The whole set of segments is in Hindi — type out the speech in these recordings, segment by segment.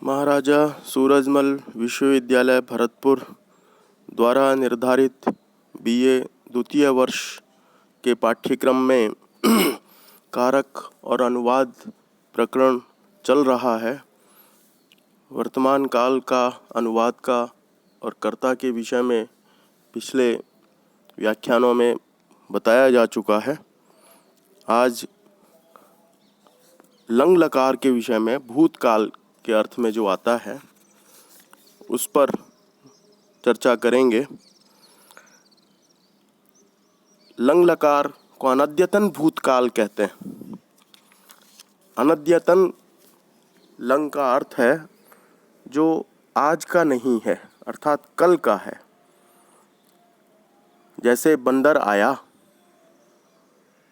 महाराजा सूरजमल विश्वविद्यालय भरतपुर द्वारा निर्धारित बीए द्वितीय वर्ष के पाठ्यक्रम में कारक और अनुवाद प्रकरण चल रहा है। वर्तमान काल का अनुवाद का और कर्ता के विषय में पिछले व्याख्यानों में बताया जा चुका है। आज लंग लकार के विषय में भूतकाल के अर्थ में जो आता है उस पर चर्चा करेंगे। लंग लकार को अनद्यतन भूतकाल कहते हैं। अनद्यतन लंग का अर्थ है जो आज का नहीं है, अर्थात कल का है। जैसे बंदर आया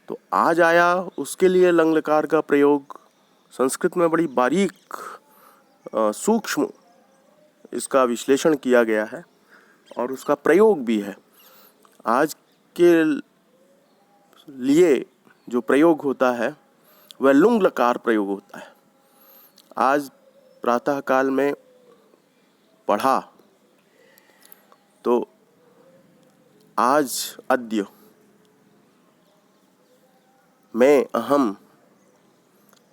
तो आज आया, उसके लिए लंग लकार का प्रयोग संस्कृत में बड़ी बारीक सूक्ष्म इसका विश्लेषण किया गया है और उसका प्रयोग भी है। आज के लिए जो प्रयोग होता है वह लुंग लकार प्रयोग होता है। आज प्रातःकाल में पढ़ा तो आज अद्य मैं अहम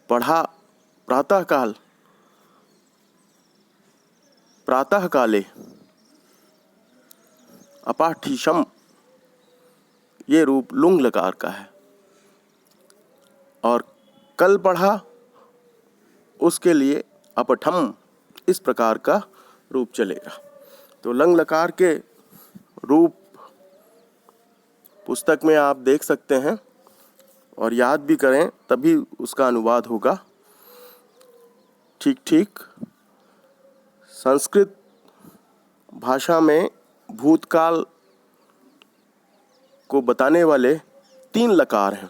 पढ़ा प्रातःकाल प्रातःकाले अपाठिशम, ये रूप लुंग लकार का है। और कल पढ़ा उसके लिए अपठम, इस प्रकार का रूप चलेगा। तो लंग लकार के रूप पुस्तक में आप देख सकते हैं और याद भी करें, तभी उसका अनुवाद होगा ठीक ठीक। संस्कृत भाषा में भूतकाल को बताने वाले 3 लकार हैं।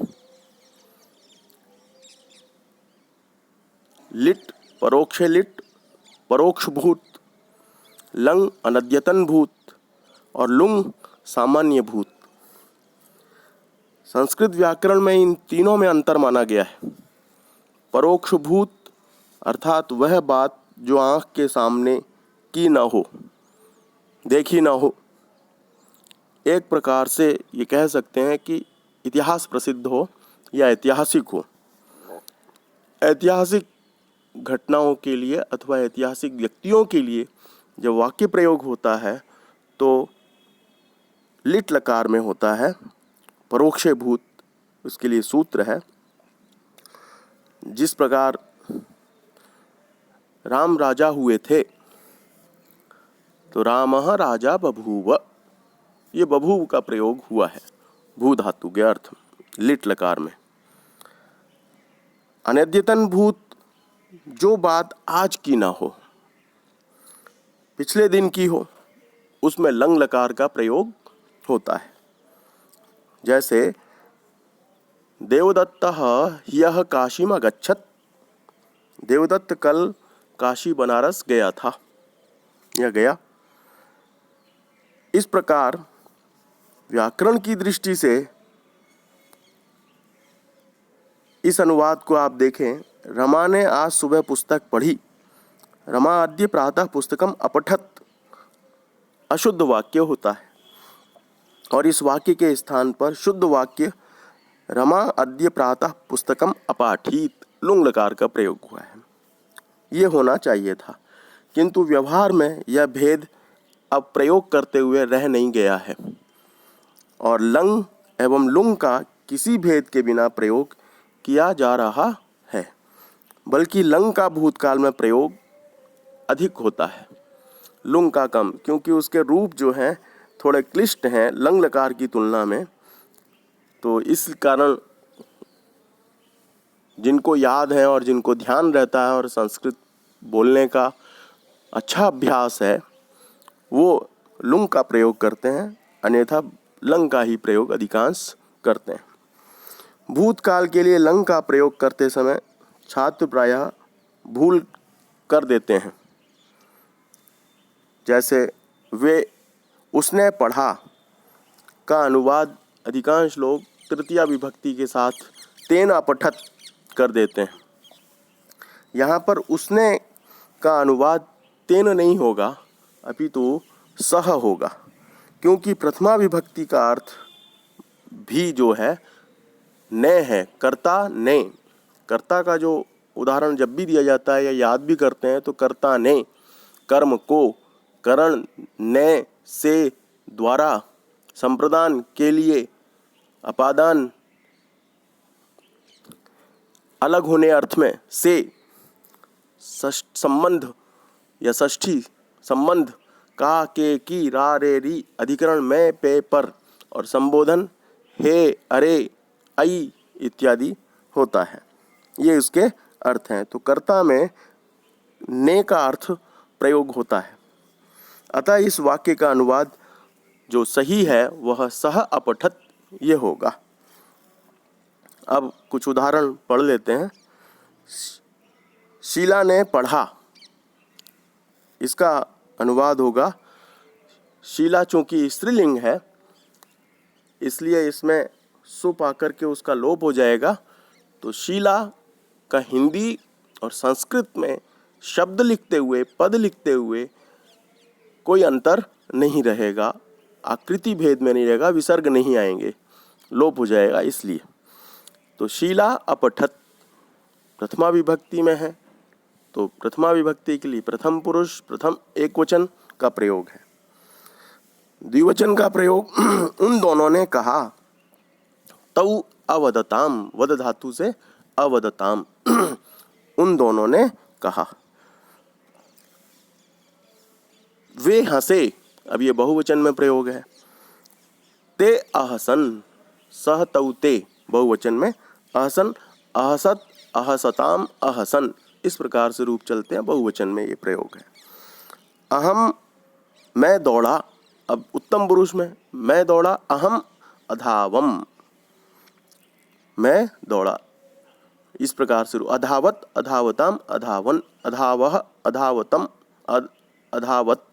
लिट परोक्ष भूत, लंग अनद्यतन भूत और लुंग सामान्य भूत। संस्कृत व्याकरण में इन तीनों में अंतर माना गया है। परोक्ष भूत अर्थात वह बात जो आँख के सामने की न हो, देखी न हो। एक प्रकार से ये कह सकते हैं कि इतिहास प्रसिद्ध हो या ऐतिहासिक हो। ऐतिहासिक घटनाओं के लिए अथवा ऐतिहासिक व्यक्तियों के लिए जब वाक्य प्रयोग होता है तो लिट लकार में होता है। परोक्ष भूत उसके लिए सूत्र है। जिस प्रकार राम राजा हुए थे तो रामः राजा बभूव, ये बभूव का प्रयोग हुआ है भू धातु के अर्थ लिट लकार में। अनद्यतन भूत, जो बात आज की ना हो, पिछले दिन की हो, उसमें लंग लकार का प्रयोग होता है। जैसे देवदत्तः ह्यः काशीम अगच्छत्, देवदत्त कल काशी बनारस गया था या गया। इस प्रकार व्याकरण की दृष्टि से इस अनुवाद को आप देखें। रमा ने आज सुबह पुस्तक पढ़ी, रमा अद्य प्रातः पुस्तकम अपठत, अशुद्ध वाक्य होता है और इस वाक्य के स्थान पर शुद्ध वाक्य रमा अद्य प्रातः पुस्तकम अपाठित, लुंग लकार का प्रयोग हुआ है। ये होना चाहिए था, किंतु व्यवहार में यह भेद अब प्रयोग करते हुए रह नहीं गया है और लंग एवं लुंग का किसी भेद के बिना प्रयोग किया जा रहा है। बल्कि लंग का भूतकाल में प्रयोग अधिक होता है, लुंग का कम, क्योंकि उसके रूप जो हैं थोड़े क्लिष्ट हैं लंग लकार की तुलना में। तो इस कारण जिनको याद है और जिनको ध्यान रहता है और संस्कृत बोलने का अच्छा अभ्यास है, वो लुंग का प्रयोग करते हैं, अन्यथा लंग का ही प्रयोग अधिकांश करते हैं। भूतकाल के लिए लंग का प्रयोग करते समय छात्र प्रायः भूल कर देते हैं। जैसे वे उसने पढ़ा का अनुवाद अधिकांश लोग तृतीया विभक्ति के साथ तेन अपठत कर देते हैं। यहाँ पर उसने का अनुवाद तेन नहीं होगा, अपितु सह होगा, क्योंकि प्रथमा विभक्ति का अर्थ भी जो है ने है, कर्ता ने। कर्ता का जो उदाहरण जब भी दिया जाता है या याद भी करते हैं तो कर्ता ने कर्म को करण ने से द्वारा संप्रदान के लिए अपादान अलग होने अर्थ में से संबंध या षष्ठी संबंध का के की रा रे री अधिकरण में पे पर और संबोधन हे अरे आई इत्यादि होता है। ये उसके अर्थ हैं। तो कर्ता में ने का अर्थ प्रयोग होता है। अतः इस वाक्य का अनुवाद जो सही है वह सह अपठत ये होगा। अब कुछ उदाहरण पढ़ लेते हैं। शीला ने पढ़ा, इसका अनुवाद होगा, शीला चूंकि स्त्रीलिंग है इसलिए इसमें सुप आकर के उसका लोप हो जाएगा। तो शीला का हिंदी और संस्कृत में शब्द लिखते हुए, पद लिखते हुए कोई अंतर नहीं रहेगा, आकृति भेद में नहीं रहेगा, विसर्ग नहीं आएंगे, लोप हो जाएगा इसलिए। तो शीला अपठत प्रथमा विभक्ति में है, तो प्रथमा विभक्ति के लिए प्रथम पुरुष प्रथम एकवचन का प्रयोग है। द्विवचन का प्रयोग उन दोनों ने कहा। तौ अवदताम, वद धातु से अवदताम, उन दोनों ने कहा। वे हंसे, अब ये बहुवचन में प्रयोग है। ते अहसन, सह तौ ते बहुवचन में, अहसन अहसत अहसताम अहसन, इस प्रकार से रूप चलते हैं, बहुवचन में ये प्रयोग है। अहम, मैं दौड़ा, अब उत्तम पुरुष में मैं दौड़ा, अहम अधावम, मैं दौड़ा, इस प्रकार से अधावत अधावताम अधावन, अधावह अधावतम अधावत,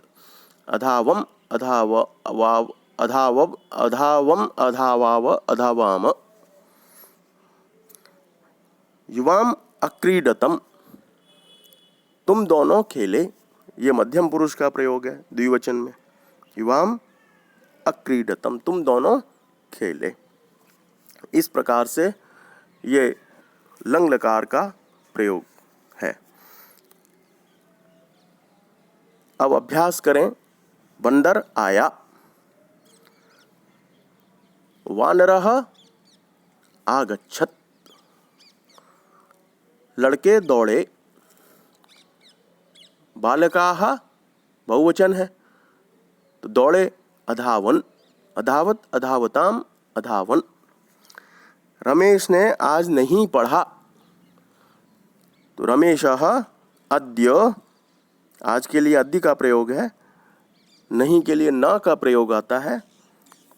अधावम अधाव अधावव अधावम अधावाव अधावाम। युवाम अक्रीडतम, तुम दोनों खेले, ये मध्यम पुरुष का प्रयोग है द्विवचन में। युवाम अक्रीडतम, तुम दोनों खेले, इस प्रकार से ये लंग लकार का प्रयोग है। अब अभ्यास करें। बंदर आया, वानरः आगच्छत, लड़के दौड़े, बालकाः बहुवचन है तो दौड़े अधावन, अधावत अधावताम अधावन। रमेश ने आज नहीं पढ़ा, तो रमेशः अद्य, आज के लिए अद्य का प्रयोग है, नहीं के लिए न का प्रयोग आता है,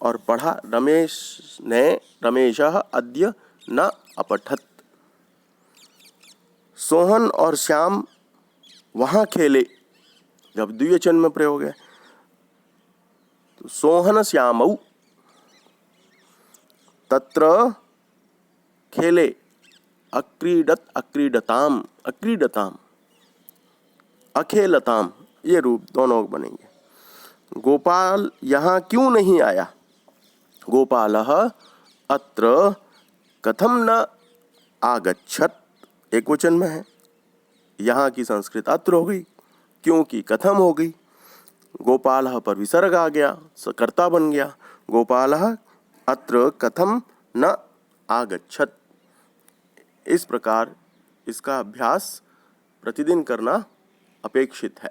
और पढ़ा, रमेश ने रमेशः अद्य न अपठत। सोहन और श्याम वहाँ खेले, जब द्विवचन में प्रयोग है तो सोहन श्यामौ, तत्र खेले, अक्रीडत अक्रीडताम अक्रीडताम अखेलताम, ये रूप दोनों बनेंगे। गोपाल यहाँ क्यों नहीं आया, गोपालः अत्र कथम न आगच्छत, एक वचन में है, यहाँ की संस्कृत अत्र हो गई क्योंकि कथम हो गई। गोपालः पर विसर्ग आ गया, कर्ता बन गया, गोपालः अत्र कथम न आगच्छत। इस प्रकार इसका अभ्यास प्रतिदिन करना अपेक्षित है।